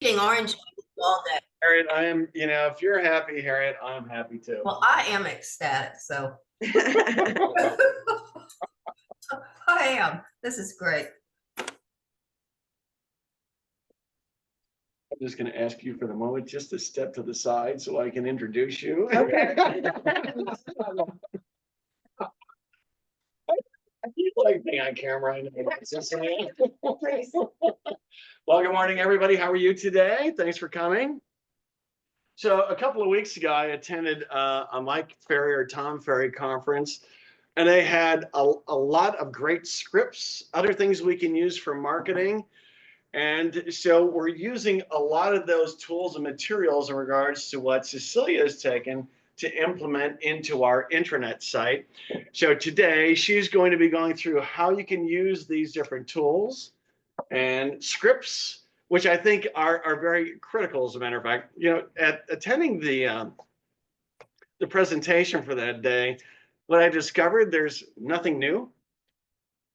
eating orange all day. Harriet, I am, if you're happy, Harriet, I'm happy too. Well, I am ecstatic, so. I am. This is great. I'm just going to ask you for the moment just to step to the side so I can introduce you. Okay. You like being on camera. I know. Well, good morning, everybody. How are you today? Thanks for coming. So a couple of weeks ago, I attended a Mike Ferry or Tom Ferry conference, and they had a lot of great scripts, other things we can use for marketing. And so we're using a lot of those tools and materials in regards to what Cecilia has taken to implement into our intranet site. So today she's going to be going through how you can use these different tools and scripts, which I think are very critical. As a matter of fact, at attending the presentation for that day, what I discovered, there's nothing new.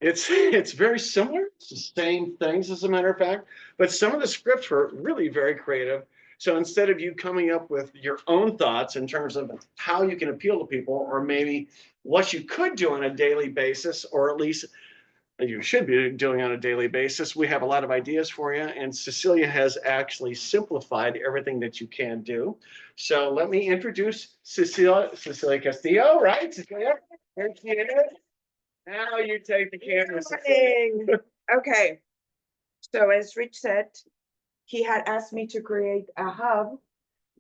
It's very similar. It's the same things, as a matter of fact, but some of the scripts were really very creative. So instead of you coming up with your own thoughts in terms of how you can appeal to people, or maybe what you could do on a daily basis, or at least you should be doing on a daily basis, we have a lot of ideas for you. And Cecilia has actually simplified everything that you can do. So let me introduce Cecilia Castillo, right? Cecilia, here she is. Now you take the camera. Okay. So as Rich said, he had asked me to create a hub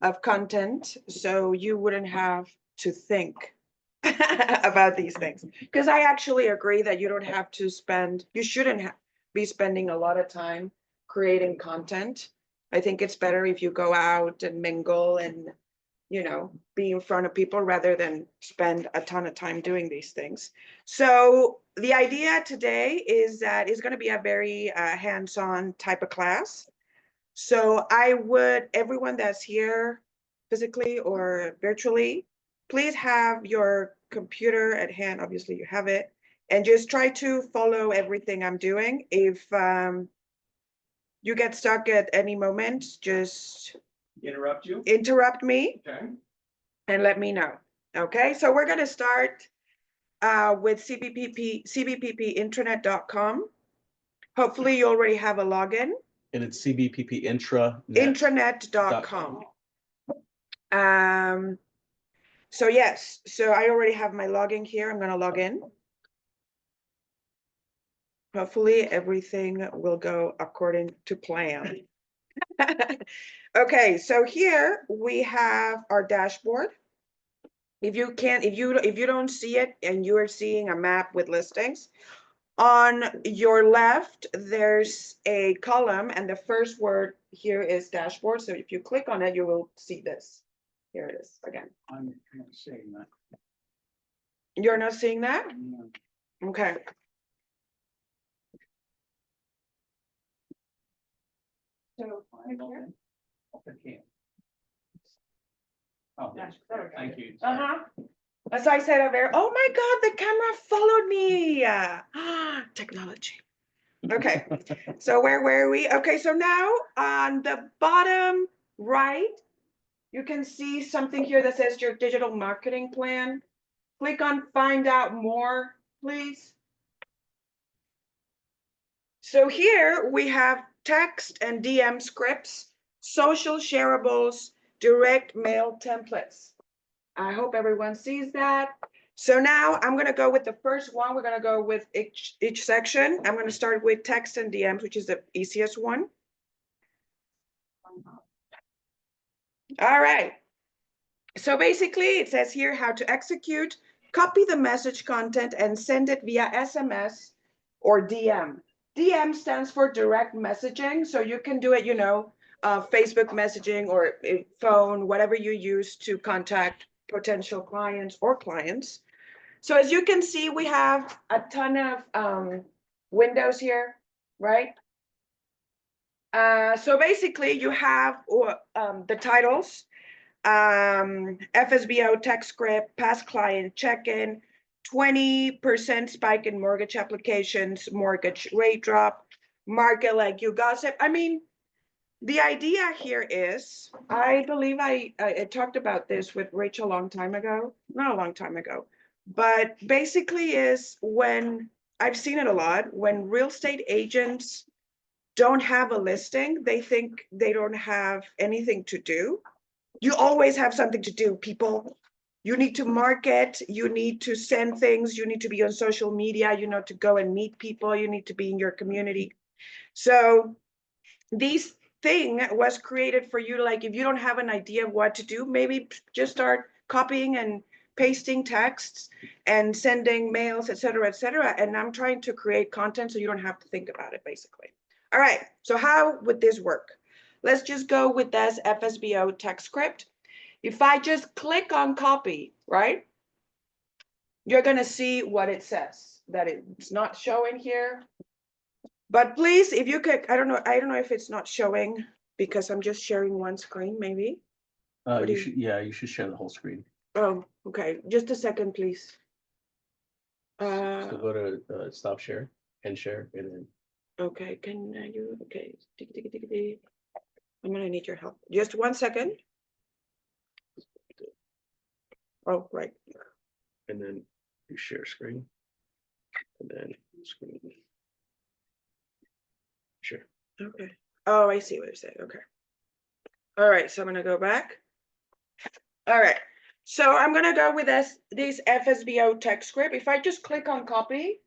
of content so you wouldn't have to think about these things. Because I actually agree that you shouldn't be spending a lot of time creating content. I think it's better if you go out and mingle and be in front of people rather than spend a ton of time doing these things. So the idea today is that it's going to be a very hands-on type of class. So everyone that's here physically or virtually, please have your computer at hand. Obviously you have it, and just try to follow everything I'm doing. If you get stuck at any moment, just interrupt me. Okay. And let me know. Okay, so we're going to start with cbpppintranet.com. Hopefully you already have a login. And it's intranet.com. So yes, so I already have my login here. I'm going to log in. Hopefully everything will go according to plan. Okay, so here we have our dashboard. If you don't see it and you are seeing a map with listings, on your left there's a column and the first word here is dashboard. So if you click on it, you will see this. Here it is again. I'm not seeing that. You're not seeing that? No. Okay. So Oh, thank you. As I said, oh my God, the camera followed me. Technology. Okay, so where were we? Okay, so now on the bottom right, you can see something here that says your digital marketing plan. Click on find out more, please. So here we have text and DM scripts, social shareables, direct mail templates. I hope everyone sees that. So now I'm going to go with the first one. We're going to go with each section. I'm going to start with text and DMs, which is the easiest one. All right. So basically it says here how to execute, copy the message content and send it via SMS or DM. DM stands for direct messaging. So you can do it, Facebook messaging or phone, whatever you use to contact potential clients or clients. So as you can see, we have a ton of windows here, right? So basically you have the titles, FSBO, text script, past client check-in, 20% spike in mortgage applications, mortgage rate drop, market like you gossip. I mean, the idea here is, I believe I talked about this with Rachel a long time ago, not a long time ago, but basically is when I've seen it a lot, when real estate agents don't have a listing, they think they don't have anything to do. You always have something to do, people. You need to market, you need to send things, you need to be on social media, you know, to go and meet people, you need to be in your community. So this thing was created for you, like if you don't have an idea of what to do, maybe just start copying and pasting texts and sending mails, et cetera, and I'm trying to create content so you don't have to think about it, basically. All right, so how would this work? Let's just go with this FSBO text script. If I just click on copy, right, you're gonna see what it says, that it's not showing here. But please, if you could, I don't know if it's not showing because I'm just sharing one screen, maybe. What do You you- should, yeah, you should share the whole screen. Oh, okay, just a second, please. So go to stop share and share and then. Okay, can you, okay, I'm gonna need your help. Just 1 second. Oh, right. And then you share screen. And then screen. Sure. Okay. Oh, I see what you're saying. Okay. All right, so I'm gonna go back. All right, so I'm gonna go with this FSBO text script. If I just click on copy,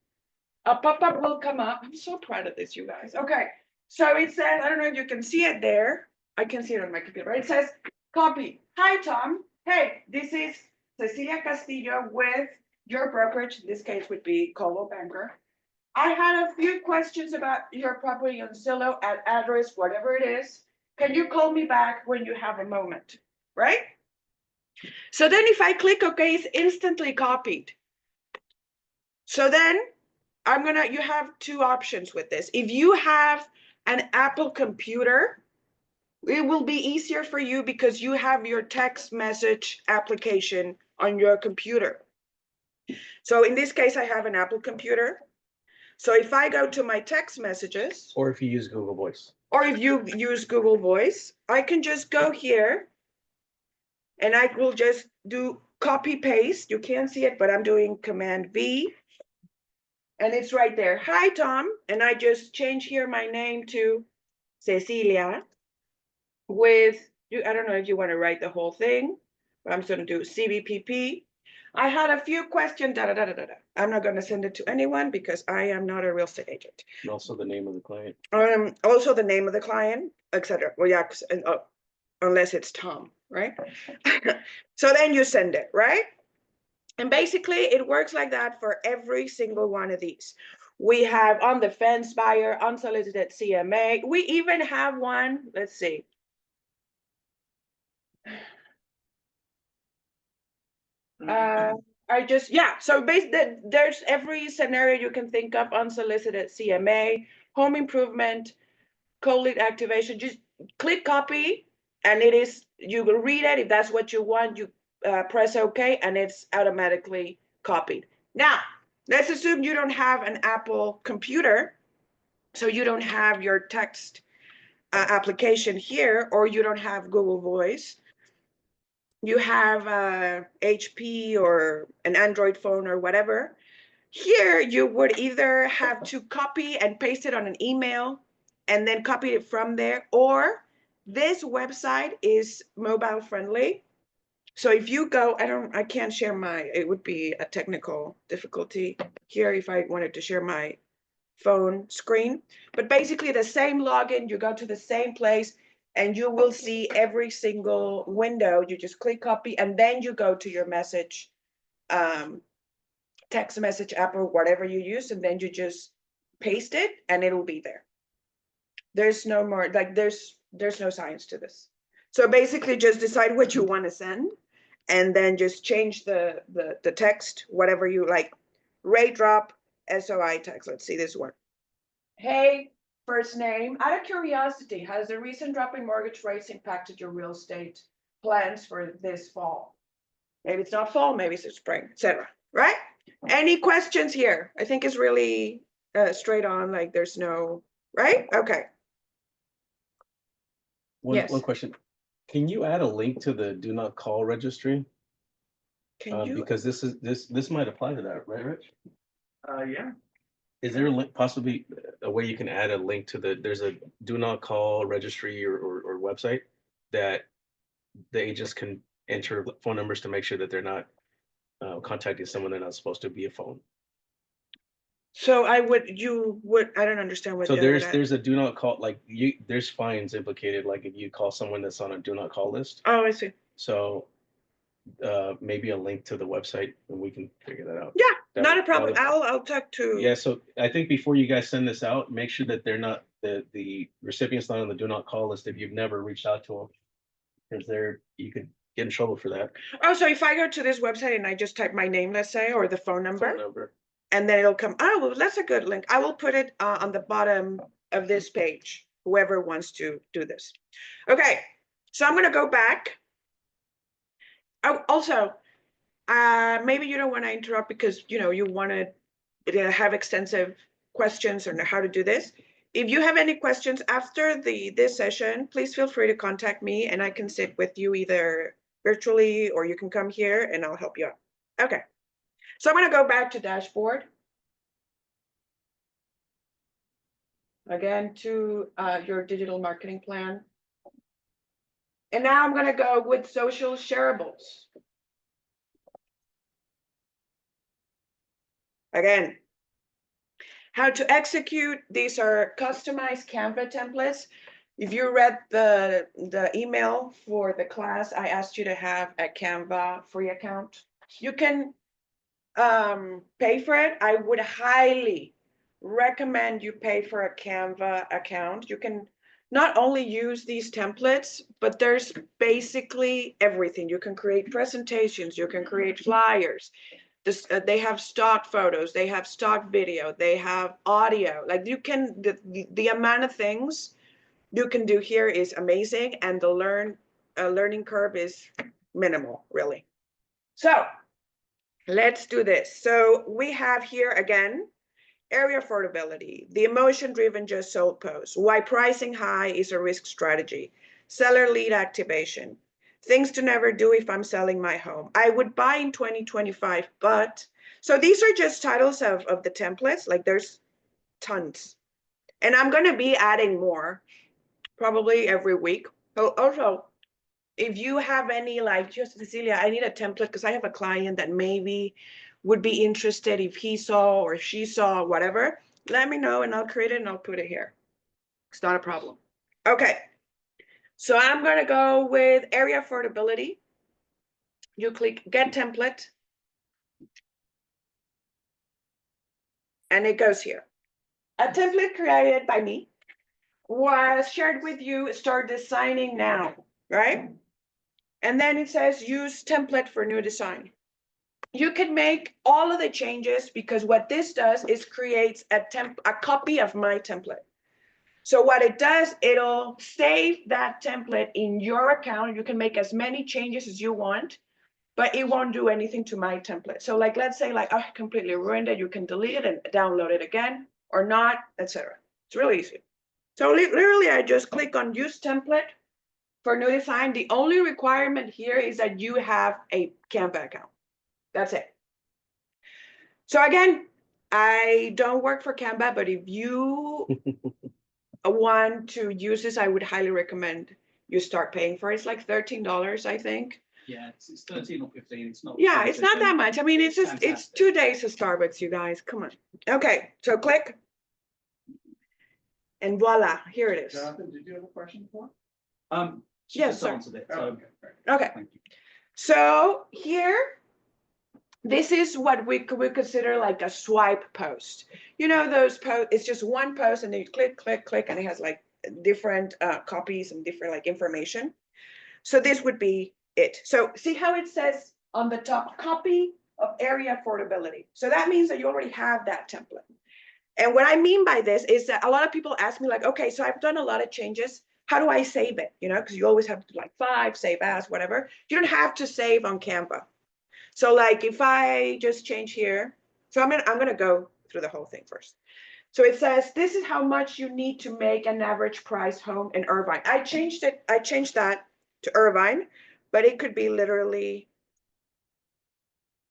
a pop-up will come up. I'm so proud of this, you guys. Okay, so it says, I don't know if you can see it there. I can see it on my computer, right? It says, copy. Hi, Tom. Hey, this is Cecilia Castillo with your brokerage. In this case would be Coldwell Banker. I had a few questions about your property on Zillow at address, whatever it is. Can you call me back when you have a moment, right? So then if I click OK, it's instantly copied. So then you have two options with this. If you have an Apple computer, it will be easier for you because you have your text message application on your computer. So in this case, I have an Apple computer. So if I go to my text messages, Or if you use Google Voice. or if you use Google Voice, I can just go here and I will just do copy paste. You can't see it, but I'm doing Command V. And it's right there. Hi, Tom. And I just change here my name to Cecilia with, I don't know if you want to write the whole thing, but I'm just going to do CBPP. I had a few questions, da, da, da, da, da. I'm not going to send it to anyone because I am not a real estate agent. And also the name of the client. Also the name of the client, etc. Well, yeah, unless it's Tom, right? So then you send it, right? And basically it works like that for every single one of these. We have on the fence buyer, unsolicited CMA. We even have one, let's see. So basically there's every scenario you can think of: unsolicited CMA, home improvement, cold lead activation. Just click copy and you will read it. If that's what you want, you press OK and it's automatically copied. Now, let's assume you don't have an Apple computer, so you don't have your text application here, or you don't have Google Voice. You have HP or an Android phone or whatever. Here, you would either have to copy and paste it on an email and then copy it from there, or this website is mobile friendly. So if you go, I can't share it would be a technical difficulty here if I wanted to share my phone screen, but basically the same login, you go to the same place and you will see every single window. You just click copy and then you go to your message, text message app or whatever you use, and then you just paste it and it will be there. There's no more, like there's no science to this. So basically just decide what you want to send and then just change the text, whatever you like. Rate drop, SOI text. Let's see this one. Hey, first name. Out of curiosity, has the recent drop in mortgage rates impacted your real estate plans for this fall? Maybe it's not fall, maybe it's spring, etc. Right? Any questions here? I think it's really straight on, like there's no, right? Okay. Yes. One question. Can you add a link to the do not call registry? Can you? Because this might apply to that, right, Rich? Yeah. Is there a link, possibly a way you can add a link to there's a do not call registry or website that the agents can enter phone numbers to make sure that they're not contacting someone they're not supposed to via phone. So I don't understand what. So the other there's a do not call, like there's fines implicated, like if you call someone that's on a do not call list. Oh, I see. So maybe a link to the website and we can figure that out. Yeah, not a problem. I'll talk to. Yeah, so I think before you guys send this out, make sure that they're not, the recipient's not on the do not call list if you've never reached out to them. Because you could get in trouble for that. Oh, so if I go to this website and I just type my name, let's say, or the phone number, Phone number. and then it'll come, oh, well, that's a good link. I will put it on the bottom of this page, whoever wants to do this. Okay, so I'm gonna go back. Oh, also, maybe you don't want to interrupt because you want to have extensive questions on how to do this. If you have any questions after this session, please feel free to contact me and I can sit with you either virtually or you can come here and I'll help you out. Okay, so I'm going to go back to dashboard. Again, to your digital marketing plan. And now I'm going to go with social shareables. Again, how to execute. These are customized Canva templates. If you read the email for the class, I asked you to have a Canva free account. You can pay for it. I would highly recommend you pay for a Canva account. You can not only use these templates, but there's basically everything. You can create presentations, you can create flyers. They have stock photos, they have stock video, they have audio. Like you can, the amount of things you can do here is amazing, and the learning curve is minimal, really. So let's do this. So we have here again, area affordability, the emotion-driven just sold post, why pricing high is a risk strategy, seller lead activation, things to never do if I'm selling my home, I would buy in 2025, but, so these are just titles of the templates, like there's tons. And I'm gonna be adding more, probably every week. Also, if you have any, like, just Cecilia, I need a template because I have a client that maybe would be interested if he saw or if she saw whatever, let me know and I'll create it and I'll put it here. It's not a problem. Okay. So I'm going to go with area affordability. You click get template. And it goes here. A template created by me was shared with you. Start designing now, right? And then it says use template for new design. You can make all of the changes because what this does is creates a copy of my template. So what it does, it'll save that template in your account. You can make as many changes as you want, but it won't do anything to my template. So like, let's say like, oh, I completely ruined it. You can delete it and download it again or not, etc. It's really easy. So literally I just click on use template for new design. The only requirement here is that you have a Canva account. That's it. So again, I don't work for Canva, but if you want to use this, I would highly recommend you start paying for it. It's like $13, I think. Yeah, it's 13 or 15. It's not. Yeah, it's not that much. I mean, it's just, it's 2 days of Starbucks, you guys. Come on. Okay, so click. And voila, here it is. Jonathan, did you have a question for? She Yes, just sir. answered it. Oh, So, okay. Okay, thank you. so here, this is what we consider like a swipe post. You know, those posts, it's just one post and then you click, click, click, and it has like different copies and different like information. So this would be it. So see how it says on the top, copy of area affordability. So that means that you already have that template. And what I mean by this is that a lot of people ask me like, okay, so I've done a lot of changes. How do I save it? You know, because you always have to do like 5, save as, whatever. You don't have to save on Canva. So like if I just change here, so I'm gonna go through the whole thing first. So it says, this is how much you need to make an average price home in Irvine. I changed that to Irvine, but it could be literally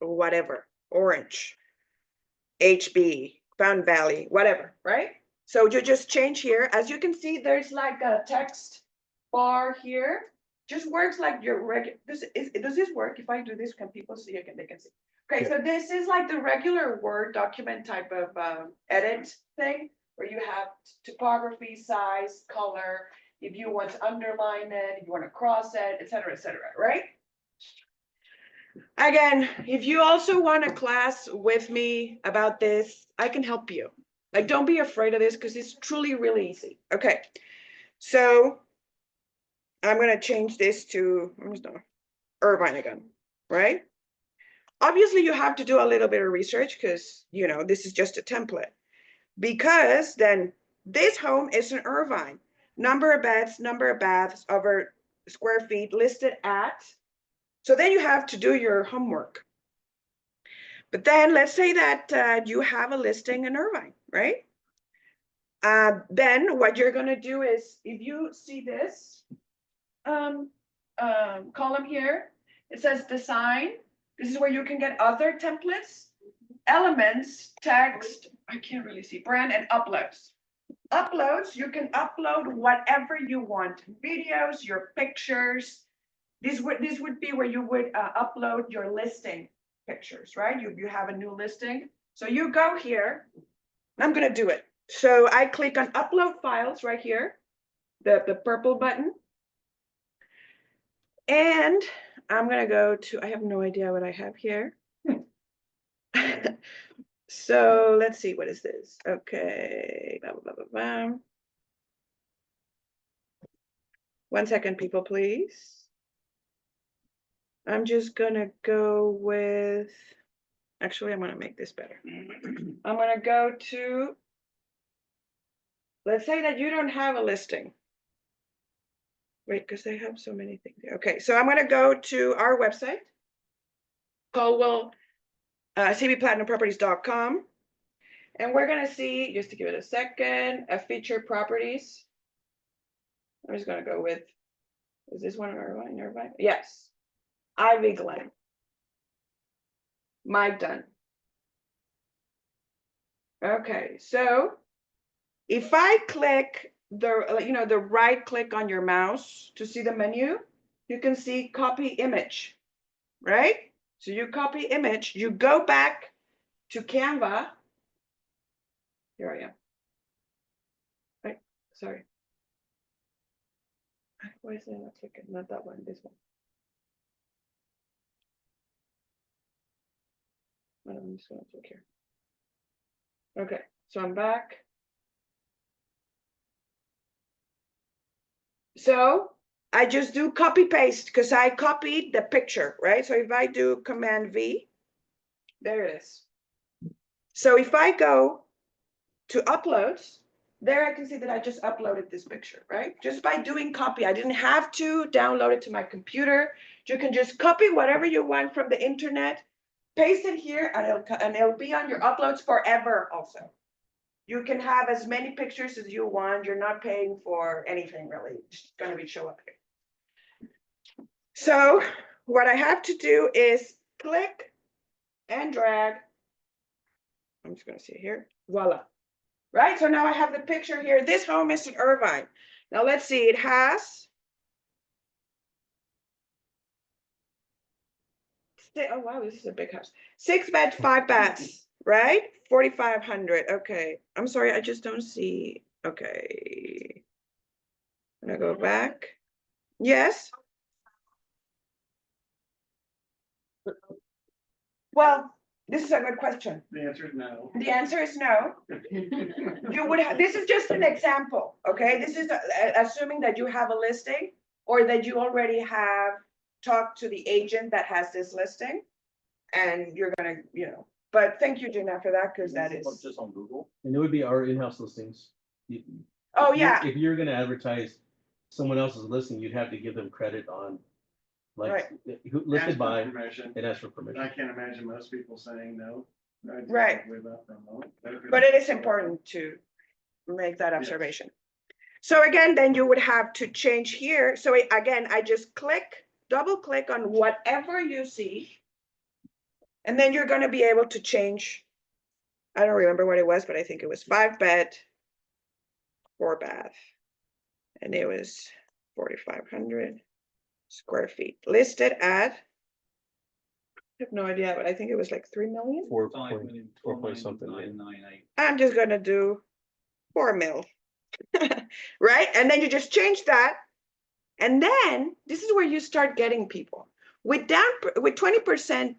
whatever, Orange, HB, Fountain Valley, whatever, right? So you just change here. As you can see, there's like a text bar here. Just works like your regular, does this work? If I do this, can people see it? They can see. Okay, so this is like the regular Word document type of edit thing, where you have typography, size, color, if you want to underline it, if you want to cross it, et cetera, right? Again, if you also want a class with me about this, I can help you. Like, don't be afraid of this because it's truly really easy. Okay, so I'm gonna change this to Irvine again, right? Obviously, you have to do a little bit of research because, you know, this is just a template. Because then this home is in Irvine. Number of beds, number of baths, over square feet listed at. So then you have to do your homework. But then let's say that you have a listing in Irvine, right? Then what you're gonna do is, if you see this column here, it says design. This is where you can get other templates, elements, text, I can't really see, brand, and uploads. Uploads, you can upload whatever you want, videos, your pictures. This would be where you would upload your listing pictures, right? You have a new listing. So you go here, I'm gonna do it. So I click on upload files right here, the purple button. And I'm gonna go to, I have no idea what I have here. So let's see, what is this? Okay, blah, blah, blah, blah, blah. 1 second, people, please. I'm just gonna go with, actually, I'm gonna make this better. I'm gonna go to, let's say that you don't have a listing. Wait, because they have so many things here. Okay, so I'm gonna go to our website, Caldwell, cbplatinumproperties.com. And we're gonna see, just to give it a second, a featured properties. I'm just gonna go with, is this one Irvine? Yes. Ivy Glen. Mike Dunn. Okay, so if I click the right click on your mouse to see the menu, you can see copy image, right? So you copy image, you go back to Canva. Here I am. Right, sorry. Why is it not clicking? Not that one, this one. I'm just gonna click here. Okay, so I'm back. So I just do copy paste because I copied the picture, right? So if I do Command V, there it is. So if I go to uploads, there I can see that I just uploaded this picture, right? Just by doing copy, I didn't have to download it to my computer. You can just copy whatever you want from the internet, paste it here, and it'll be on your uploads forever also. You can have as many pictures as you want. You're not paying for anything really. It's just gonna be show up here. So what I have to do is click and drag. I'm just gonna see here, voila. Right, so now I have the picture here. This home is in Irvine. Now let's see, it has, oh wow, this is a big house. 6 beds, 5 baths, right? 4,500, okay. I'm sorry, I just don't see, okay. I'm gonna go back. Yes? Well, this is a good question. The answer is no. The answer is no. You would have, this is just an example, okay? This is assuming that you have a listing or that you already have talked to the agent that has this listing and you're gonna, but thank you, Gina, for that, because that is. Just on Google. And it would be our in-house listings. Oh, If yeah, If you're gonna advertise someone else's listing, you'd have to give them credit on, like, who listed by, Permission. and ask for I permission. can't imagine most people saying no. Right. Without them, no. But it is important to make that observation. So again, then you would have to change here. So again, I just double click on whatever you see. And then you're gonna be able to change. I don't remember what it was, but I think it was 5-bed, 4-bath. And it was 4,500 square feet listed at, I have no idea, but I think it was like 3 million. 4 point something. million. 998. I'm just gonna do 4 mil. Right? And then you just change that. And then this is where you start getting people. With 20%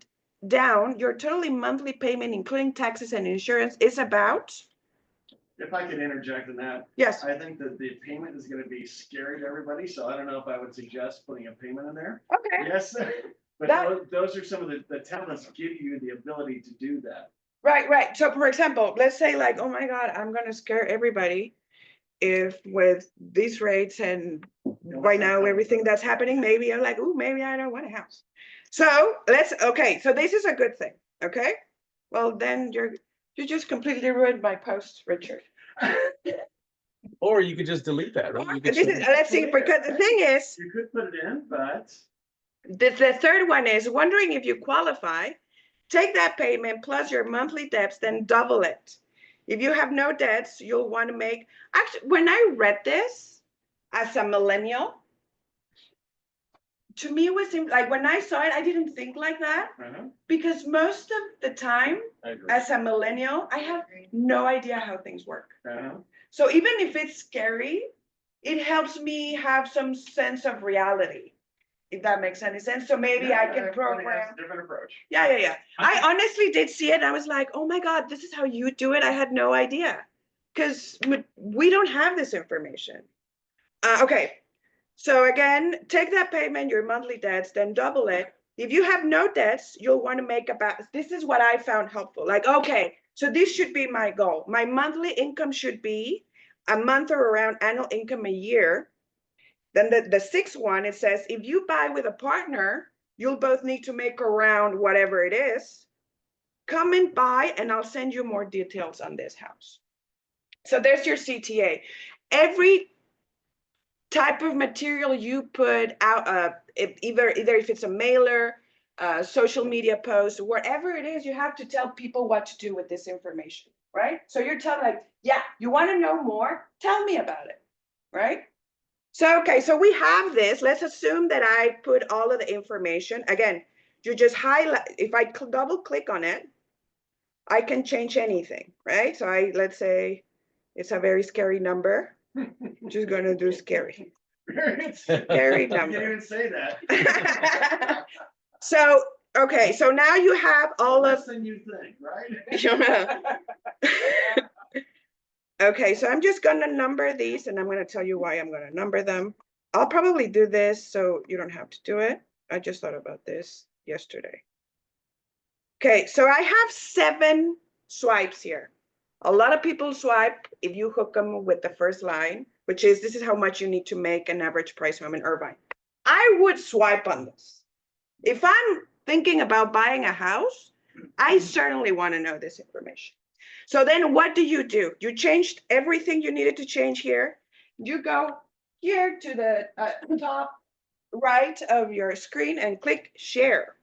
down, your totally monthly payment, including taxes and insurance, is about, If I could interject in that, yes, I think that the payment is gonna be scary to everybody, so I don't know if I would suggest putting a payment in there. okay, Yes, but That- those are some of the talents give you the ability to do that. right. So for example, let's say like, oh my God, I'm gonna scare everybody if with these rates and right now everything that's happening, maybe I'm like, oh, maybe I don't want a house. So okay, so this is a good thing, okay? Well, then you just completely ruined my post, Richard. Or you could just delete that, right? You could This is, let's see, because the thing is, You could put it in, but the third one is wondering if you qualify, take that payment plus your monthly debts, then double it. If you have no debts, you'll want to make, actually, when I read this as a millennial, to me, it was like when I saw it, I didn't think like that because most of the time I agree. as a millennial, I have no idea how things work. uh-huh. So even if it's scary, it helps me have some sense of reality, if that makes any sense. So maybe I can program. Different approach. Yeah. I honestly did see it. And I was like, oh my God, this is how you do it. I had no idea because we don't have this information. Okay. So again, take that payment, your monthly debts, then double it. If you have no debts, you'll want to make about, this is what I found helpful. Like, okay, so this should be my goal. My monthly income should be a month or around annual income a year. Then the sixth one, it says, if you buy with a partner, you'll both need to make around whatever it is. Come and buy, and I'll send you more details on this house. So there's your CTA. Every type of material you put out, either if it's a mailer, social media post, whatever it is, you have to tell people what to do with this information, right? So you're telling like, yeah, you want to know more? Tell me about it, right? So, okay, so we have this. Let's assume that I put all of the information. Again, you just highlight, if I double click on it, I can change anything, right? So let's say it's a very scary number. Just gonna do scary. Scary You number. can't even say that. So, okay, so now you have all Less of, than you think, right? okay, so I'm just gonna number these and I'm gonna tell you why I'm gonna number them. I'll probably do this so you don't have to do it. I just thought about this yesterday. Okay, so I have 7 swipes here. A lot of people swipe if you hook them with the first line, which is, this is how much you need to make an average price home in Irvine. I would swipe on this. If I'm thinking about buying a house, I certainly want to know this information. So then what do? You changed everything you needed to change here. You go here to the top right of your screen and click share.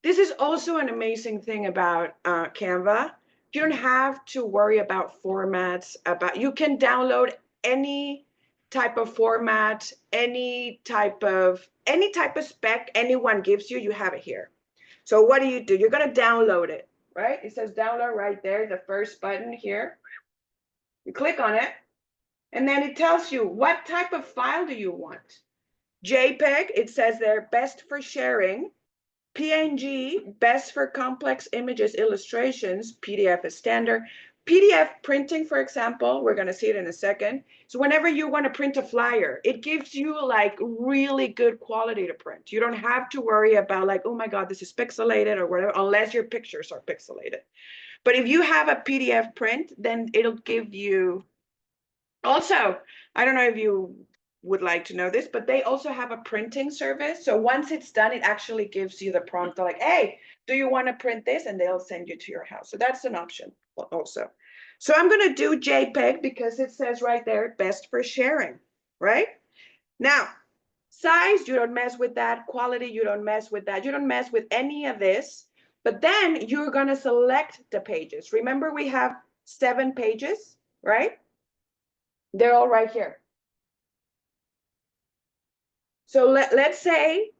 This is also an amazing thing about Canva. You don't have to worry about formats, you can download any type of format, any type of spec anyone gives you, you have it here. So what do? You're gonna download it, right? It says download right there, the first button here. You click on it, and then it tells you what type of file do you want. JPEG, it says they're best for sharing. PNG, best for complex images, illustrations. PDF is standard. PDF printing, for example, we're going to see it in a second. So whenever you want to print a flyer, it gives you like really good quality to print. You don't have to worry about like, oh my God, this is pixelated or whatever, unless your pictures are pixelated. But if you have a PDF print, then it'll give you, also, I don't know if you would like to know this, but they also have a printing service. So once it's done, it actually gives you the prompt like, hey, do you want to print this? And they'll send you to your house. So that's an option also. So I'm going to do JPEG because it says right there, best for sharing, right? Now, size, you don't mess with that. Quality, you don't mess with that. You don't mess with any of this. But then you're going to select the pages. Remember, we have 7 pages, right? They're all right here. So let's say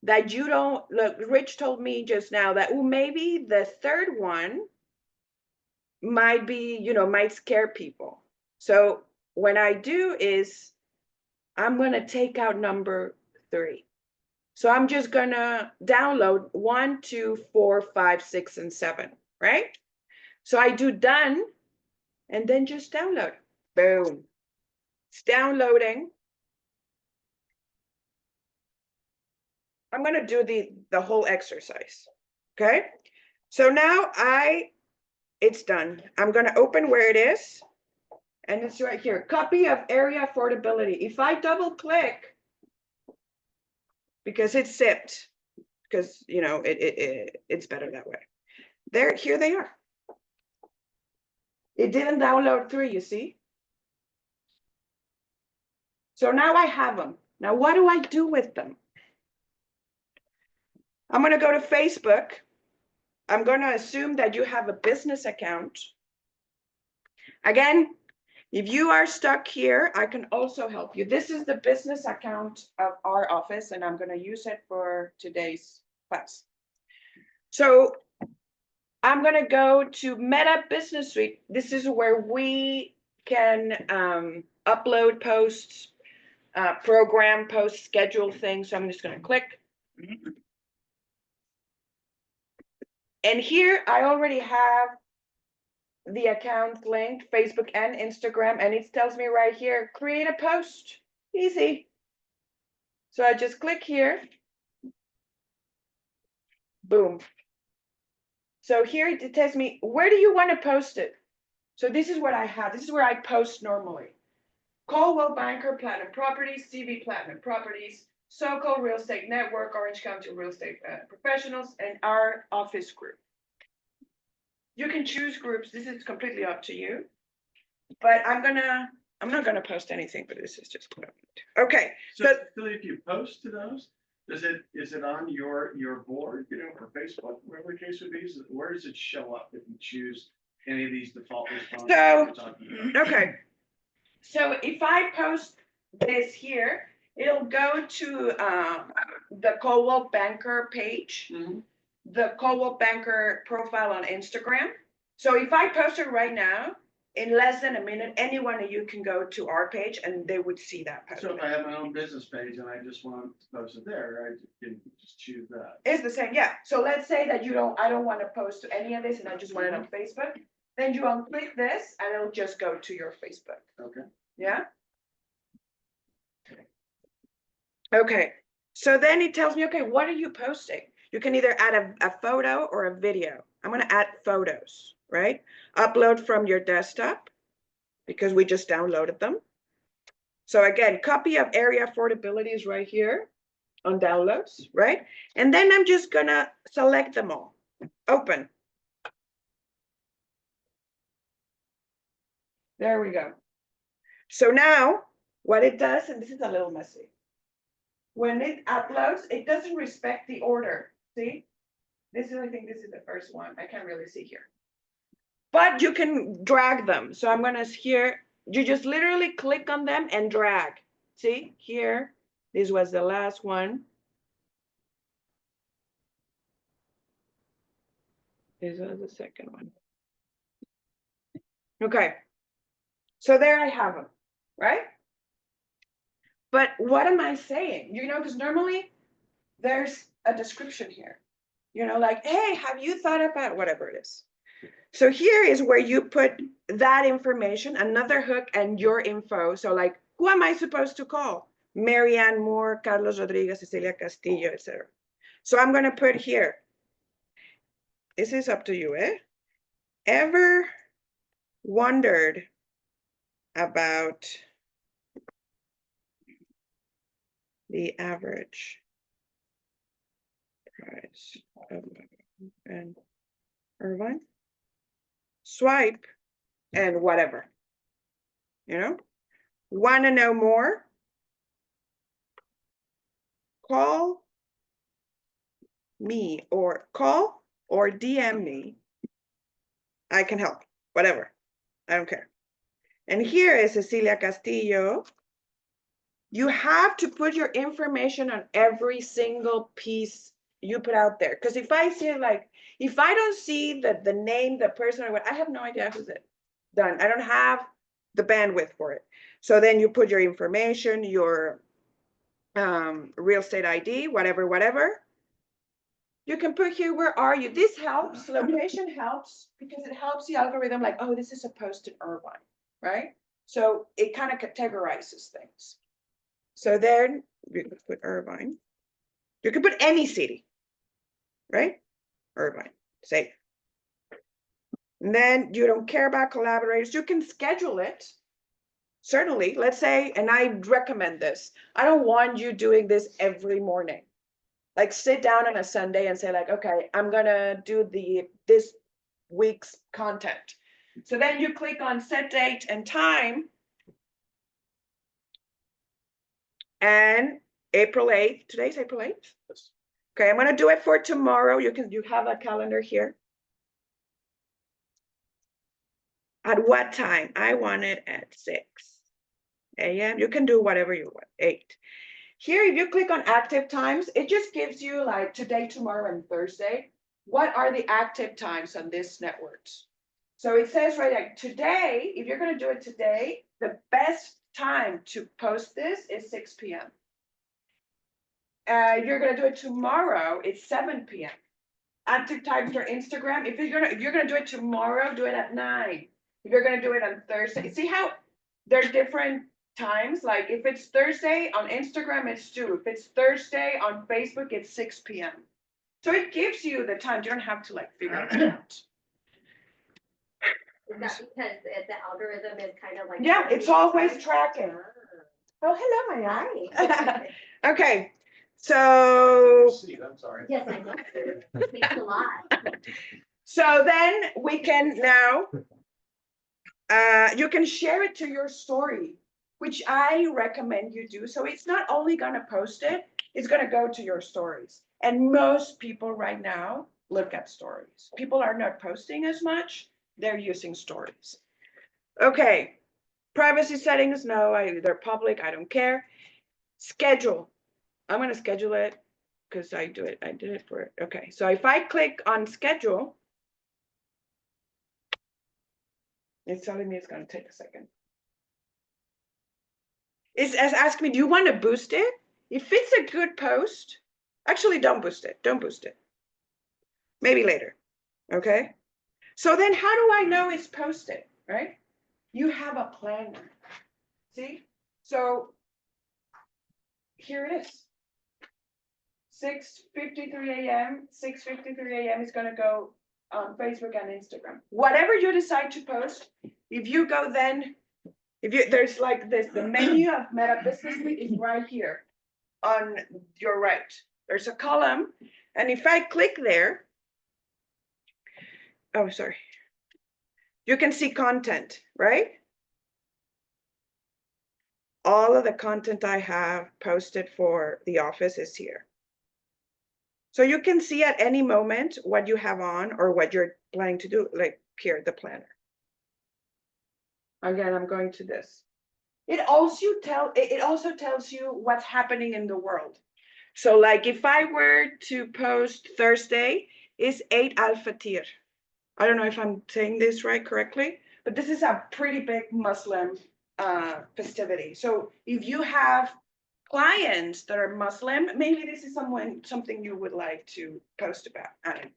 that you don't, look, Rich told me just now that, oh, maybe the third one might be, you know, might scare people. So what I do is I'm going to take out number 3. So I'm just going to download 1, 2, 4, 5, 6, and 7, right? So I do done and then just download. Boom. It's downloading. I'm going to do the whole exercise. Okay. So now it's done. I'm going to open where it is. And it's right here. Copy of area affordability. If I double click, because it's zipped, because you know it's better that way. Here they are. It didn't download 3, you see? So now I have them. Now what do I do with them? I'm going to go to Facebook. I'm going to assume that you have a business account. Again, if you are stuck here, I can also help you. This is the business account of our office, and I'm going to use it for today's class. So I'm going to go to Meta Business Suite. This is where we can upload posts, program posts, schedule things. So I'm just going to click. And here I already have the account linked, Facebook and Instagram, and it tells me right here, create a post. Easy. So I just click here. Boom. So here it tells me, where do you want to post it? So this is what I have. This is where I post normally. Coldwell Banker Platinum Properties, CV Platinum Properties, SoCo Real Estate Network, Orange County Real Estate Professionals, and our office group. You can choose groups. This is completely up to you. But I'm not gonna post anything, but this is just okay. So if you post to those, is it on your board, you know, or Facebook, whatever the case would be? Where does it show up if you choose any of these default responses? Okay. So if I post this here, it'll go to the Coldwell Banker page, the Coldwell Banker profile on Instagram. So if I post it right now, in less than a minute, any one of you can go to our page and they would see that post. So if I have my own business page and I just want to post it there, I can just choose that. It's the same, yeah. So let's say that I don't want to post to any of this and I just want it on Facebook. Then you unclick this and it'll just go to your Facebook. Okay. Yeah. Okay. So then it tells me, okay, what are you posting? You can either add a photo or a video. I'm going to add photos, right? Upload from your desktop because we just downloaded them. So again, copy of area affordability is right here on downloads, right? And then I'm just going to select them all. Open. There we go. So now what it does, and this is a little messy. When it uploads, it doesn't respect the order. See? I think this is the first one. I can't really see here. But you can drag them. So I'm going to here, you just literally click on them and drag. See here, this was the last one. This was the second one. Okay. So there I have them, right? But what am I saying? You know, because normally there's a description here. You know, like, hey, have you thought about whatever it is? So here is where you put that information, another hook, and your info. So like, who am I supposed to call? Marianne Moore, Carlos Rodriguez, Cecilia Castillo, etc. So I'm going to put here. This is up to you, eh? Ever wondered about the average price of an Irvine swipe and whatever. You know, want to know more? Call me or call or DM me. I can help, whatever. I don't care. And here is Cecilia Castillo. You have to put your information on every single piece you put out there. Because if I see like, if I don't see the name, the person, or what, I have no idea who's it done. I don't have the bandwidth for it. So then you put your information, your real estate ID, whatever. You can put here, where are you? This helps, location helps, because it helps the algorithm like, oh, this is a post in Irvine, right? So it kind of categorizes things. So then you could put Irvine. You could put any city, right? Irvine, safe. And then you don't care about collaborators. You can schedule it. Certainly, let's say, and I recommend this. I don't want you doing this every morning. Like sit down on a Sunday and say like, okay, I'm gonna do this week's content. So then you click on set date and time. And April 8th, today's April 8th. Okay, I'm gonna do it for tomorrow. You have a calendar here. At what time? I want it at 6 a.m. You can do whatever you want, 8. Here, if you click on active times, it just gives you like today, tomorrow, and Thursday. What are the active times on this network? So it says right like today, if you're gonna do it today, the best time to post this is 6 p.m. You're gonna do it tomorrow, it's 7 p.m. Active times for Instagram, if you're gonna do it tomorrow, do it at 9. If you're gonna do it on Thursday, see how there's different times, like if it's Thursday on Instagram, it's 2. If it's Thursday on Facebook, it's 6 p.m. So it gives you the time. You don't have to like figure it out. Is that because the algorithm is kind of like? Yeah, it's always tracking. Oh, hello, my eye. Hi. Okay, so I'm sorry. Yes, I know. Thanks a lot. so then we can now you can share it to your story, which I recommend you do. So it's not only gonna post it, it's gonna go to your stories. And most people right now look at stories. People are not posting as much, they're using stories. Okay, privacy settings, no, they're public, I don't care. Schedule, I'm gonna schedule it because I did it for it. Okay, so if I click on schedule, it's telling me it's gonna take a second. It's asking me, do you want to boost it? If it's a good post, actually don't boost it. Don't boost it. Maybe later. Okay. So then how do I know it's posted, right? You have a planner. See? So here it is. 6:53 a.m. 6:53 a.m. is going to go on Facebook and Instagram. Whatever you decide to post, if you go then, there's like this, the menu of Meta Business Suite is right here on your right. There's a column, and if I click there, oh, sorry, you can see content, right? All of the content I have posted for the office is here. So you can see at any moment what you have on or what you're planning to do, like here, the planner. Again, I'm going to this. It also tells you what's happening in the world. So like if I were to post Thursday, is Eid al-Fitr. I don't know if I'm saying this right correctly, but this is a pretty big Muslim festivity. So if you have clients that are Muslim, maybe this is something you would like to post about. I don't know.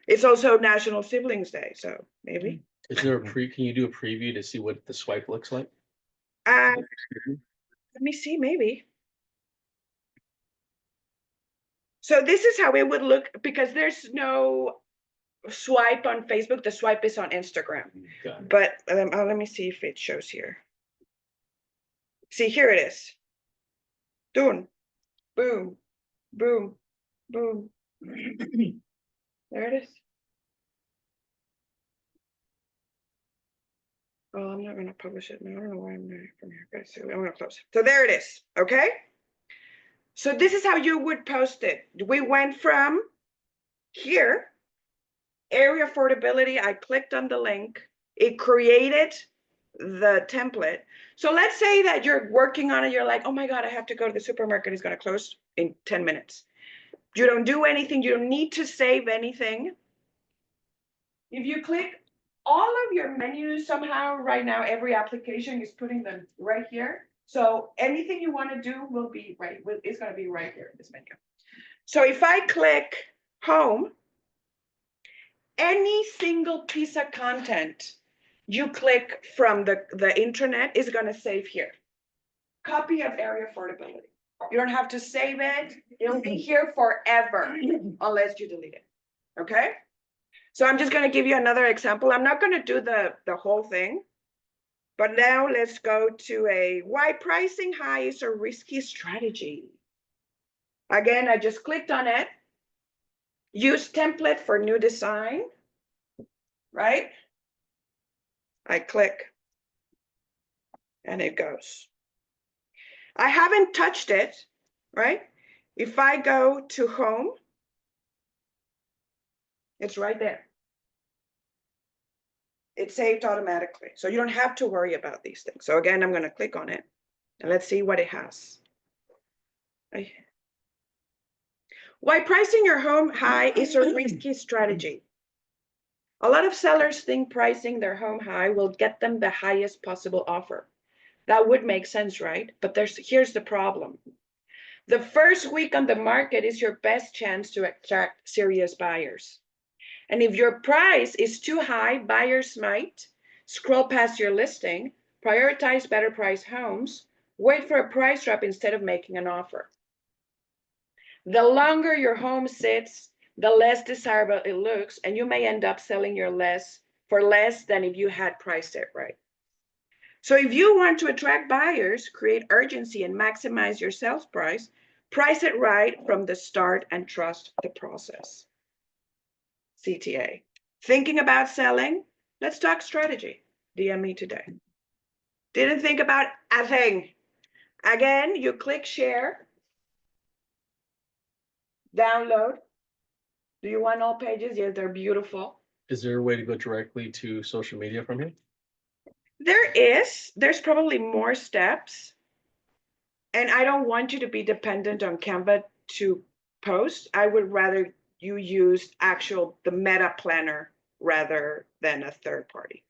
It's also National Siblings Day, so maybe. Is there can you do a preview to see what the swipe looks like? Let me see, maybe. So this is how it would look, because there's no swipe on Facebook. The swipe is on Instagram. Got it. But let me see if it shows here. See, here it is. Done. boom, boom, boom. There it is. Well, I'm not gonna publish it now. I don't know why I'm not from here. Okay, so I'm gonna close it. So there it is, okay? So this is how you would post it. We went from here, area affordability, I clicked on the link, it created the template. So let's say that you're working on it, you're like, oh my God, I have to go to the supermarket, it's gonna close in 10 minutes. You don't do anything, you don't need to save anything. If you click all of your menus somehow right now, every application is putting them right here. So anything you want to do will be right, it's going to be right here in this menu. So if I click home, any single piece of content you click from the internet is going to save here. Copy of area affordability. You don't have to save it. It'll be here forever unless you delete it. Okay? So I'm just going to give you another example. I'm not going to do the whole thing, but now let's go to a why pricing high is a risky strategy. Again, I just clicked on it. Use template for new design, right? I click and it goes. I haven't touched it, right? If I go to home, it's right there. It's saved automatically. So you don't have to worry about these things. So again, I'm going to click on it and let's see what it has. Why pricing your home high is a risky strategy. A lot of sellers think pricing their home high will get them the highest possible offer. That would make sense, right? But here's the problem. The first week on the market is your best chance to attract serious buyers. And if your price is too high, buyers might scroll past your listing, prioritize better priced homes, wait for a price drop instead of making an offer. The longer your home sits, the less desirable it looks, and you may end up selling for less than if you had priced it right. So if you want to attract buyers, create urgency and maximize your sales price, price it right from the start and trust the process. CTA. Thinking about selling? Let's talk strategy. DM me today. Didn't think about a thing. Again, you click share, download. Do you want all pages? Yes, they're beautiful. Is there a way to go directly to social media from here? There's probably more steps. And I don't want you to be dependent on Canva to post. I would rather you use the Meta Planner rather than a third party.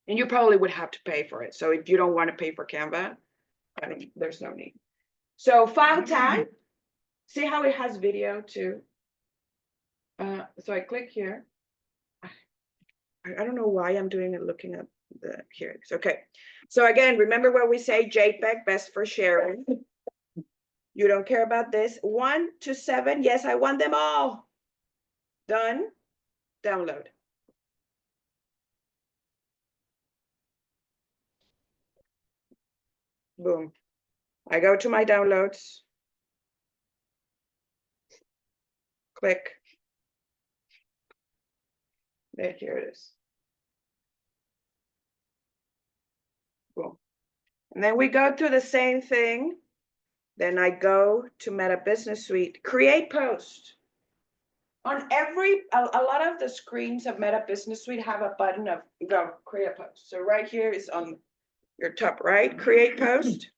And you probably would have to pay for it. So if you don't want to pay for Canva, there's no need. So file tab, see how it has video too. So I click here. I don't know why I'm doing it looking at here it is. Okay. So again, remember what we say, JPEG, best for sharing. You don't care about this. 1 to 7, yes, I want them all. Done, download. Boom. I go to my downloads. Click. There, here it is. Boom. And then we go through the same thing. Then I go to Meta Business Suite, create post. On a lot of the screens of Meta Business Suite have a button of go create a post. So right here is on your top right, create post.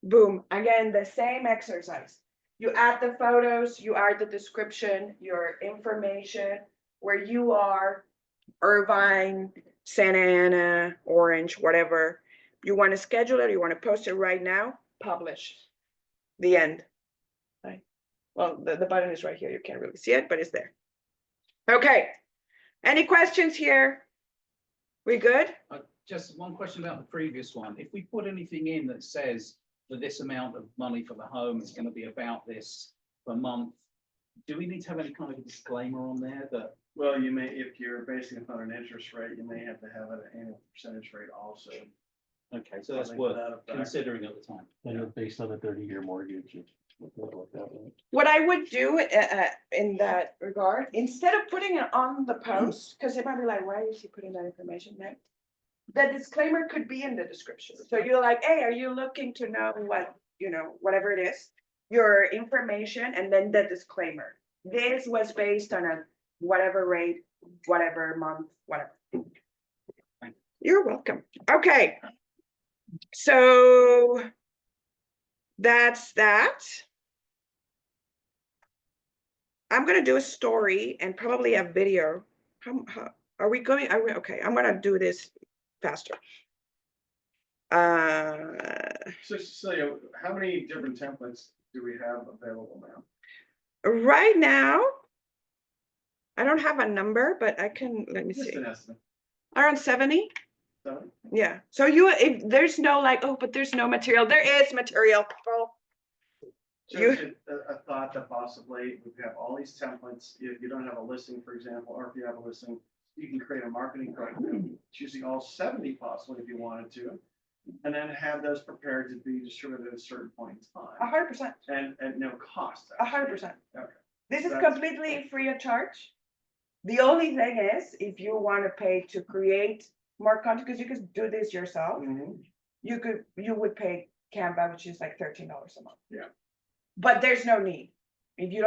Boom, again, the same exercise. You add the photos, you add the description, your information, where you are, Irvine, Santa Ana, Orange, whatever. You want to schedule it, you want to post it right now, publish. The end. Right. Well, the button is right here. You can't really see it, but it's there. Okay. Any questions here? We good? Just one question about the previous one. If we put anything in that says that this amount of money for the home is going to be about this per month, do we need to have any kind of a disclaimer on there that? Well, you may, if you're basing it on an interest rate, you may have to have an annual percentage rate also. Okay, so that's Something to worth that effect. considering at the time. And it's based on a 30-year mortgage. Like that, right? What I would do in that regard, instead of putting it on the post, because they might be like, why is she putting that information there? The disclaimer could be in the description. So you're like, hey, are you looking to know what, whatever it is, your information, and then the disclaimer. This was based on a whatever rate, whatever month, whatever. You're welcome. Okay. So that's that. I'm gonna do a story and probably a video. How are we going? Okay, I'm gonna do this faster. So Cecilia, how many different templates do we have available now? Right now, I don't have a number, but I can, let me Just see, an estimate. around 70. 7? Yeah, so if there's no like, oh, but there's no material, there is material. Well, So You- is it a thought that possibly we have all these templates, if you don't have a listing, for example, or if you have a listing, you can create a marketing program, choosing all 70 possibly if you wanted to, and then have those prepared to be distributed at a certain point in time, 100%, and at no cost. 100%. Okay. This is That's- completely free of charge. The only thing is, if you want to pay to create more content, because you could do this yourself, Mhm. you would pay Canva, which is like $13 a month. Yeah. But there's no need. If you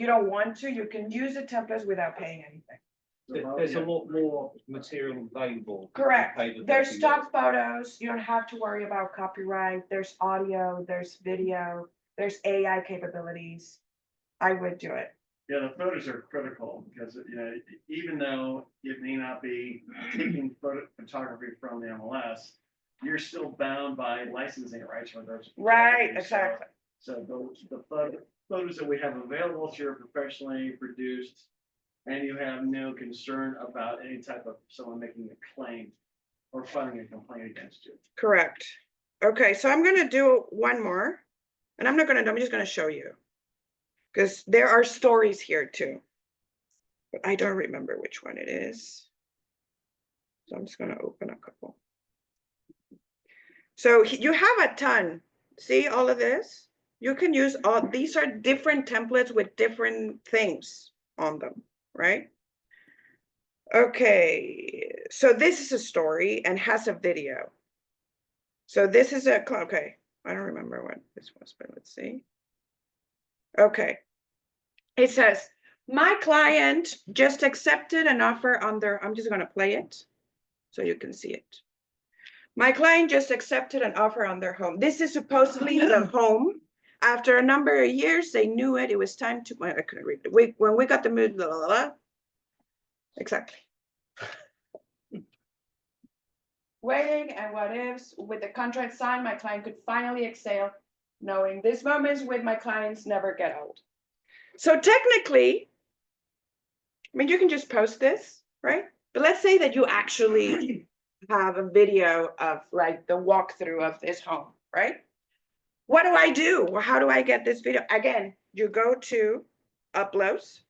don't want to, you can use the templates without paying anything. There's a lot more material available. if you Correct. pay the There's $13. stock photos. You don't have to worry about copyright. There's audio, there's video, there's AI capabilities. I would do it. Yeah, the photos are critical because, even though it may not be taking photography from the MLS, you're still bound by licensing rights for those. Right, photography. exactly. So the photos that we have available to you are professionally produced, and you have no concern about any type of someone making a claim or filing a complaint against you. Correct. Okay, so I'm gonna do one more, and I'm just gonna show you. Because there are stories here too. But I don't remember which one it is. So I'm just gonna open a couple. So you have a ton. See all of this? You can use these are different templates with different things on them, right? Okay, so this is a story and has a video. So this is okay, I don't remember what this was, but let's see. Okay, it says, my client just accepted an offer on their, I'm just gonna play it so you can see it. My client just accepted an offer on their home. This is supposedly the home. After a number of years, they knew it. It was time to, I couldn't read it. When we got the mood, blah, blah, blah. Exactly. Waiting and what ifs, with the contract signed, my client could finally exhale, knowing these moments with my clients never get old. So technically, I mean, you can just post this, right? But let's say that you actually have a video of like the walkthrough of this home, right? What do I do? Well, how do I get this video? Again, you go to uploads,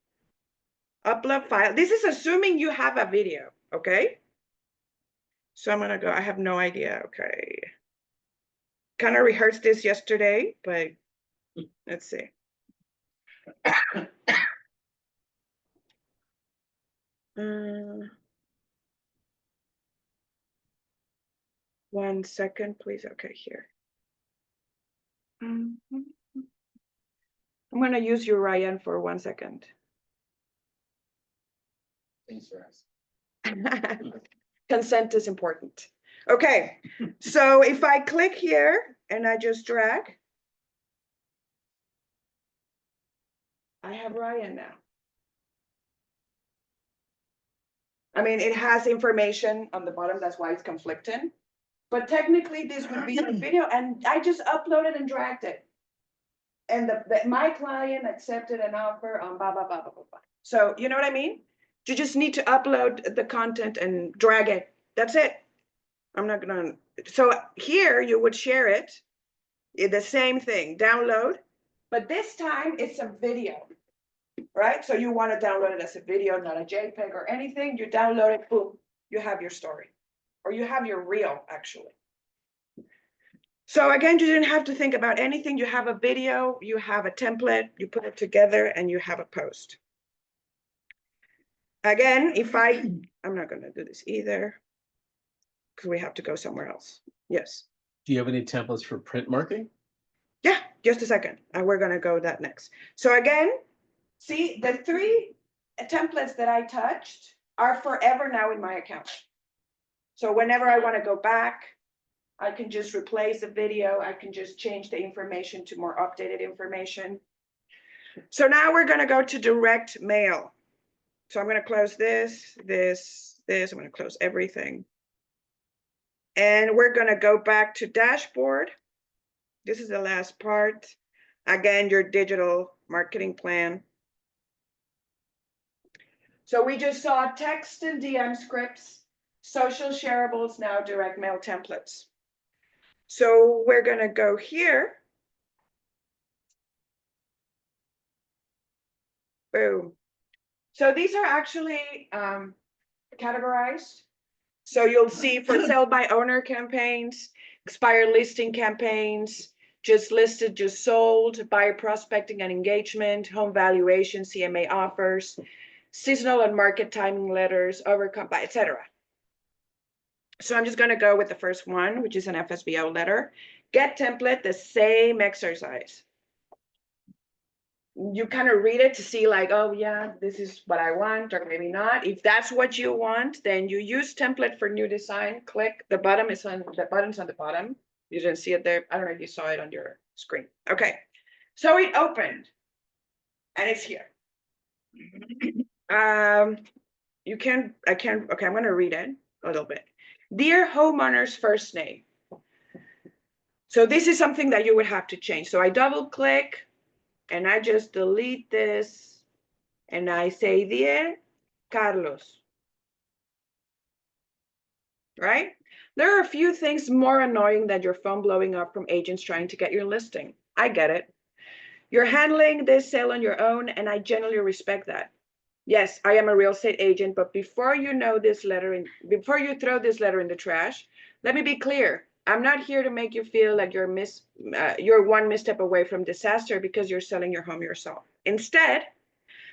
upload file. This is assuming you have a video, okay? So I'm gonna go, I have no idea, okay. Kind of rehearsed this yesterday, but let's see. One second, please. Okay, here. I'm gonna use you, Ryan, for 1 second. Thanks for us. Consent is important. Okay, so if I click here and I just drag, I have Ryan now. I mean, it has information on the bottom, that's why it's conflicting. But technically, this would be the video, and I just uploaded and dragged it. And my client accepted an offer on blah, blah, blah, blah, blah, blah. So you know what I mean? You just need to upload the content and drag it. That's it. I'm not gonna, so here you would share it, the same thing, download, but this time it's a video, right? So you want to download it as a video, not a JPEG or anything, you download it, boom, you have your story, or you have your reel actually. So again, you didn't have to think about anything. You have a video, you have a template, you put it together, and you have a post. Again, I'm not gonna do this either, because we have to go somewhere else. Yes. Do you have any templates for print marketing? Yeah, just a second. And we're gonna go that next. So again, see the 3 templates that I touched are forever now in my account. So whenever I want to go back, I can just replace the video. I can just change the information to more updated information. So now we're going to go to direct mail. So I'm going to close this. I'm going to close everything. And we're going to go back to dashboard. This is the last part. Again, your digital marketing plan. So we just saw text and DM scripts, social shareables, now direct mail templates. So we're going to go here. Boom. So these are actually categorized. So you'll see for sell by owner campaigns, expired listing campaigns, just listed, just sold, buyer prospecting and engagement, home valuation, CMA offers, seasonal and market timing letters, overcome, etc. So I'm just going to go with the first one, which is an FSBO letter. Get template, the same exercise. You kind of read it to see like, oh yeah, this is what I want, or maybe not. If that's what you want, then you use template for new design. Click the button's on the bottom. You didn't see it there. I don't know if you saw it on your screen. Okay, so it opened, and it's here. Okay, I'm gonna read it a little bit. Dear homeowner's first name. So this is something that you would have to change. So I double click. And I just delete this and I say, Dear Carlos, right? There are a few things more annoying than your phone blowing up from agents trying to get your listing. I get it. You're handling this sale on your own, and I genuinely respect that. Yes, I am a real estate agent, but before you throw this letter in the trash, let me be clear. I'm not here to make you feel like you're one misstep away from disaster because you're selling your home yourself. Instead,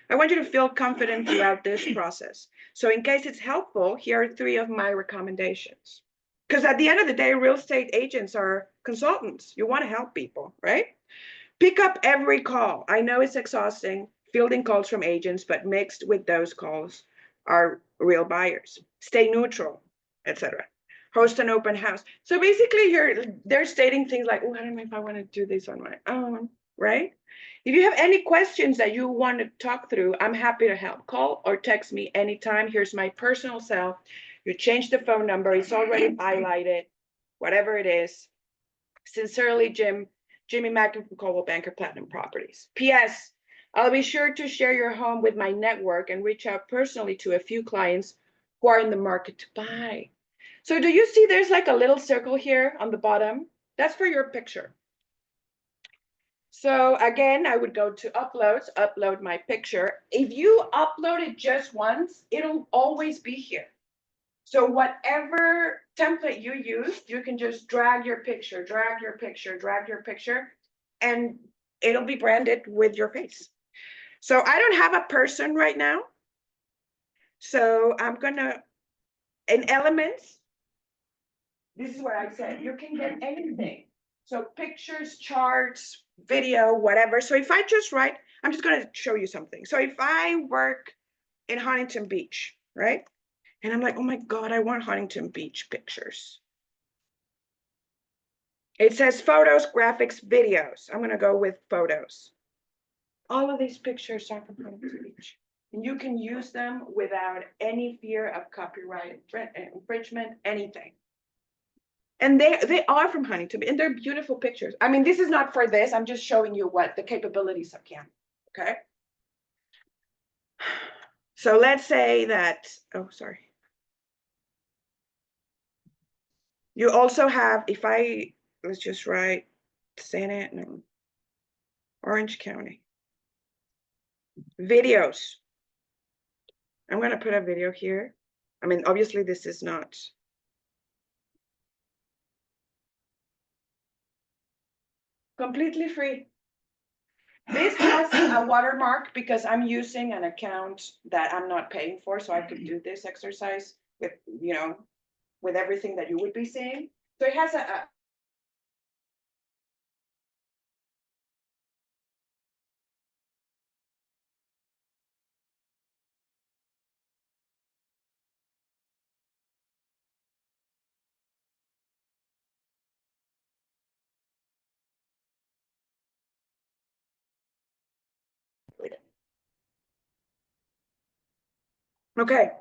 I want you to feel confident throughout this process. So in case it's helpful, here are 3 of my recommendations. Because at the end of the day, real estate agents are consultants. You want to help people, right? Pick up every call. I know it's exhausting, fielding calls from agents, but mixed with those calls are real buyers. Stay neutral, etc. Host an open house. So basically, they're stating things like, oh, I don't know if I want to do this on my own, right? If you have any questions that you want to talk through, I'm happy to help. Call or text me anytime. Here's my personal cell. You change the phone number. It's already highlighted, whatever it is. Sincerely, Jimmy Mackin from Coldwell Banker Platinum Properties. P.S. I'll be sure to share your home with my network and reach out personally to a few clients who are in the market to buy. So do you see there's like a little circle here on the bottom? That's for your picture. So again, I would go to uploads, upload my picture. If you upload it just once, it'll always be here. So whatever template you use, you can just drag your picture, and it'll be branded with your face. So I don't have a person right now. So I'm gonna, in elements, this is what I said, you can get anything. So pictures, charts, video, whatever. So if I just write, I'm just gonna show you something. So if I work in Huntington Beach, right? And I'm like, oh my God, I want Huntington Beach pictures. It says photos, graphics, videos. I'm gonna go with photos. All of these pictures are from Huntington Beach. And you can use them without any fear of copyright infringement, anything. And they are from Huntington Beach, and they're beautiful pictures. I mean, this is not for this. I'm just showing you what the capabilities of Canva, okay? So let's say that, oh, sorry. You also have, let's just write Orange County. Videos. I'm gonna put a video here. I mean, obviously this is not. completely free. This has a watermark because I'm using an account that I'm not paying for, so I could do this exercise with, you know, with everything that you would be seeing. So it has a okay,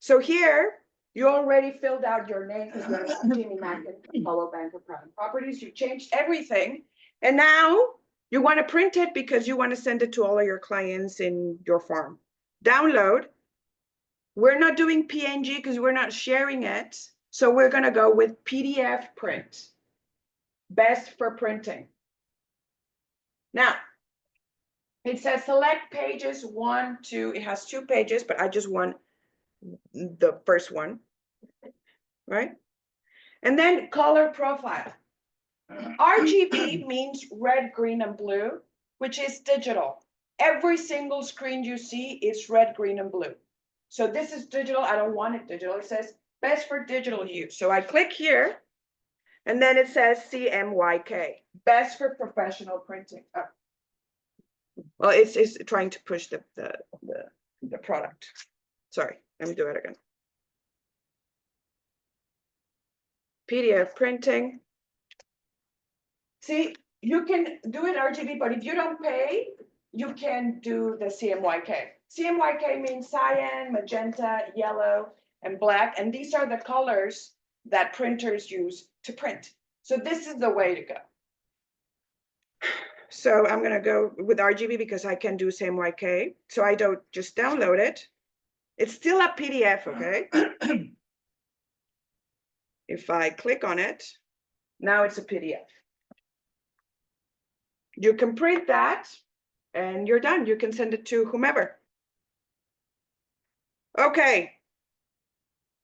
so here, you already filled out your name because you're Jimmy Mackin, Apollo Bank of Private Properties. You changed everything. And now you want to print it because you want to send it to all of your clients in your farm. Download. We're not doing PNG because we're not sharing it. So we're going to go with PDF print. Best for printing. Now, it says select pages 1, 2. It has 2 pages, but I just want the first one, right? And then color profile. RGB means red, green, and blue, which is digital. Every single screen you see is red, green, and blue. So this is digital. I don't want it digital. It says best for digital use. So I click here, and then it says CMYK, best for professional printing. Oh. Well, it's trying to push the product. Sorry, let me do it again. PDF printing. See, you can do it RGB, but if you don't pay, you can do the CMYK. CMYK means cyan, magenta, yellow, and black, and these are the colors that printers use to print. So this is the way to go. So I'm gonna go with RGB because I can do CMYK. So I don't just download it. It's still a PDF, okay? If I click on it, now it's a PDF. You can print that and you're done. You can send it to whomever. Okay.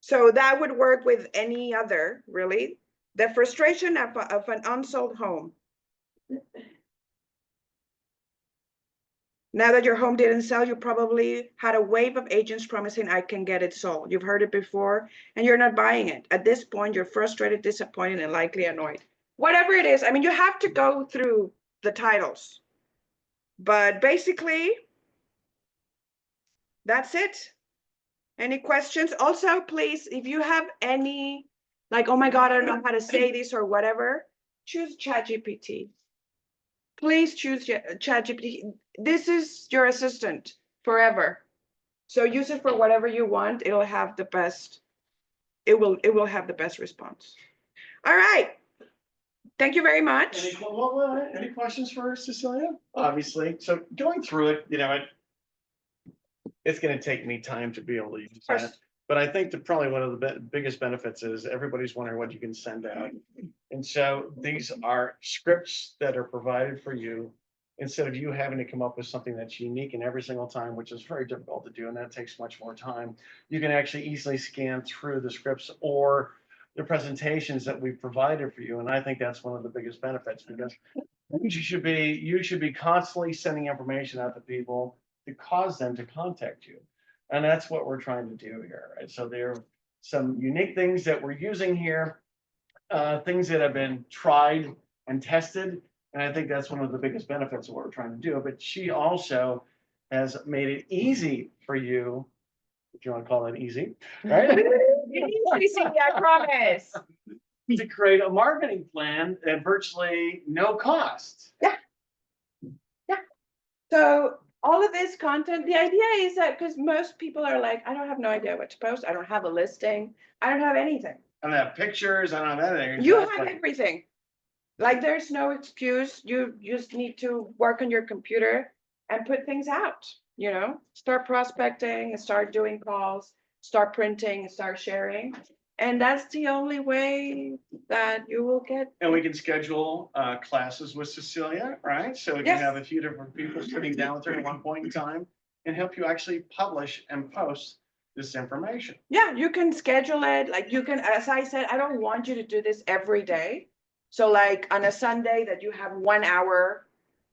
So that would work with any other, really. The frustration of an unsold home. Now that your home didn't sell, you probably had a wave of agents promising I can get it sold. You've heard it before and you're not buying it. At this point, you're frustrated, disappointed, and likely annoyed. Whatever it is, I mean, you have to go through the titles. But basically, that's it. Any questions? Also, please, if you have any, like, oh my God, I don't know how to say this or whatever, choose ChatGPT. Please choose ChatGPT. This is your assistant forever. So use it for whatever you want. It'll have the best, it will have the best response. All right. Thank you very much. Any questions for Cecilia? Obviously. So going through it, you know, it's going to take me time to be able to use that. But I think that probably one of the biggest benefits is everybody's wondering what you can send out. And so these are scripts that are provided for you instead of you having to come up with something that's unique in every single time, which is very difficult to do. And that takes much more time. You can actually easily scan through the scripts or the presentations that we've provided for you. And I think that's one of the biggest benefits because you should be constantly sending information out to people to cause them to contact you. And that's what we're trying to do here. Right? So there are some unique things that we're using here, things that have been tried and tested. And I think that's one of the biggest benefits of what we're trying to do. But she also has made it easy for you, if you want to call it easy, right? Easy, I promise. To create a marketing plan at virtually no cost. Yeah. So all of this content, the idea is that because most people are like, I don't have no idea what to post. I don't have a listing. I don't have anything. I don't have pictures. I don't have anything. You have everything. Like there's no excuse. You just need to work on your computer and put things out, you know, start prospecting and start doing calls, start printing and start sharing. And that's the only way that you will get. And we can schedule classes with Cecilia, right? So we can Yes. have a few different people sitting down with her at one point in time and help you actually publish and post this information. Yeah, you can schedule it. Like you can, as I said, I don't want you to do this every day. So like on a Sunday that you have 1 hour,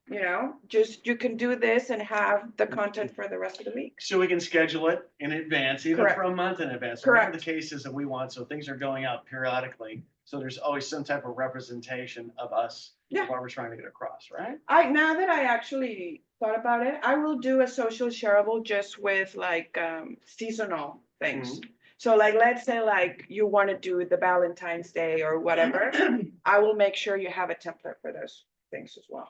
you know, just you can do this and have the content for the rest of the week. So we can schedule it in advance, even Correct. for a month in advance. Whatever the Correct. case is that we want, so things are going out periodically. So there's always some type of representation of us, Yeah. what we're trying to get across, right? Now that I actually thought about it, I will do a social shareable just with like seasonal things. So like, let's say like you want to do the Valentine's Day or whatever, I will make sure you have a template for those things as well.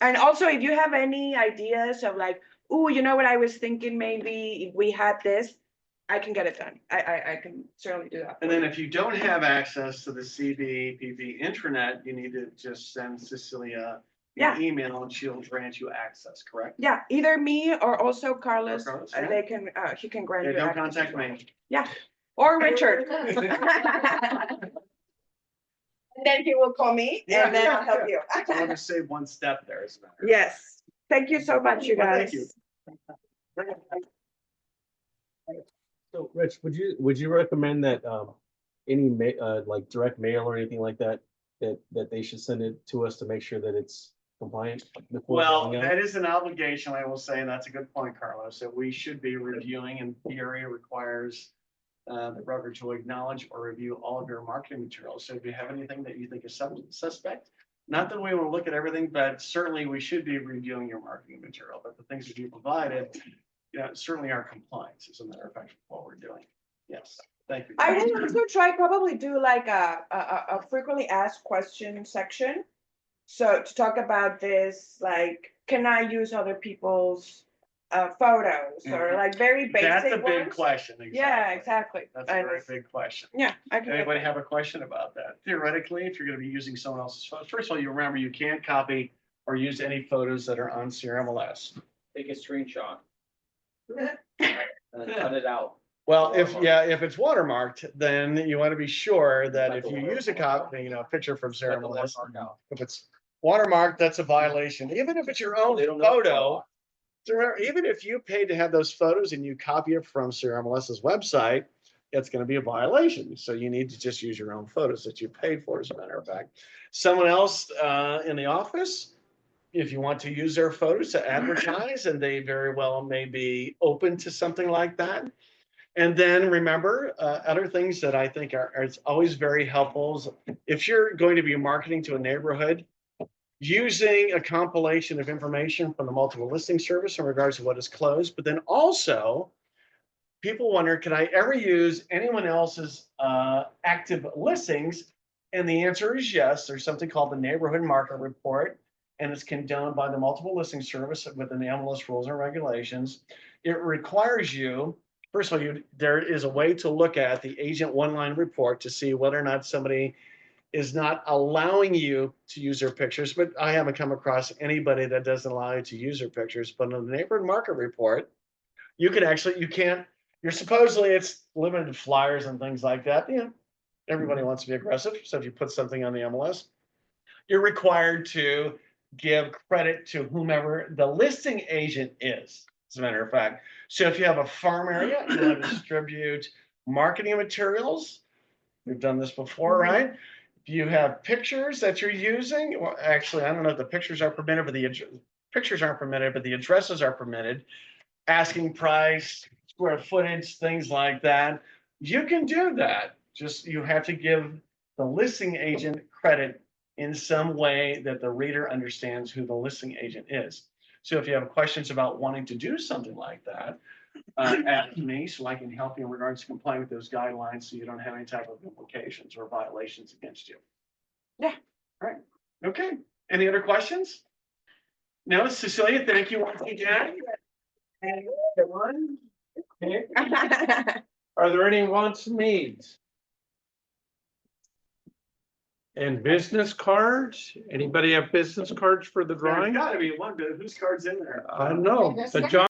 And also if you have any ideas of like, oh, you know what I was thinking, maybe if we had this, I can get it done. I can certainly do that. And then if you don't have access to the CBPP intranet, you need to just send Cecilia Yeah. an email and she'll grant you access, correct? Yeah, either me or also Carlos, Carlos, they can, he can grant Yeah, you don't access as contact well. me. Yeah, or Richard. Then he will call me Yeah, and then I'll help you. So I'll just save one step there, isn't it? Yes, thank you so much, you Well, guys. thank you. So Rich, would you recommend that any like direct mail or anything like that, that they should send it to us to make sure that it's compliant? before Well, sending out? that is an obligation, I will say, and that's a good point, Carlos, that we should be reviewing, and theory requires the broker to acknowledge or review all of your marketing materials. So if you have anything that you think is suspect, not that we will look at everything, but certainly we should be reviewing your marketing material, but the things that you provided, you know, certainly are compliance, as a matter of fact, what we're doing. Yes, thank you. I will also probably do like a frequently asked question section. So to talk about this, like, can I use other people's photos or like very basic That's a big ones? question. Yeah, exactly. That's a very big question. Yeah, I can. Anybody have a question about that? Theoretically, if you're going to be using someone else's photos, first of all, you remember you can't copy or use any photos that are on CRMLS. Take a screenshot. And then cut it out. Well, if it's watermarked, then you want to be sure that if you use a copy, you know, a picture from CRMLS, if it's watermarked, that's a violation. Even if it's your own photo. So remember, even if you paid to have those photos and you copy it from CRMLS's website, it's going to be a violation. So you need to just use your own photos that you paid for, as a matter of fact. Someone else in the office, if you want to use their photos to advertise, and they very well may be open to something like that. And then remember, other things that I think are it's always very helpful is if you're going to be marketing to a neighborhood, using a compilation of information from the multiple listing service in regards to what is closed, but then also people wonder, can I ever use anyone else's active listings? And the answer is yes. There's something called the neighborhood market report, and it's condoned by the multiple listing service within the MLS rules and regulations. It requires you, first of all, there is a way to look at the agent one-line report to see whether or not somebody is not allowing you to use their pictures, but I haven't come across anybody that doesn't allow you to use their pictures. But in the neighborhood market report, you can't, you're supposedly it's limited to flyers and things like that. You know, everybody wants to be aggressive. So if you put something on the MLS, you're required to give credit to whomever the listing agent is, as a matter of fact. So if you have a farm area, you want to distribute marketing materials. We've done this before, right? If you have pictures that you're using, well, actually, I don't know if the pictures are permitted, but the pictures aren't permitted, but the addresses are permitted. Asking price, square footage, things like that. You can do that. Just you have to give the listing agent credit in some way that the reader understands who the listing agent is. So if you have questions about wanting to do something like that, ask me so I can help you in regards to complying with those guidelines so you don't have any type of implications or violations against you. Yeah. All right. Okay. Any other questions? No, Cecilia, thank you once again. And everyone. Okay. Are there any wants and needs? And business cards? Anybody have business cards for the There's drawing? gotta be one, but whose card's in there? I don't know, but John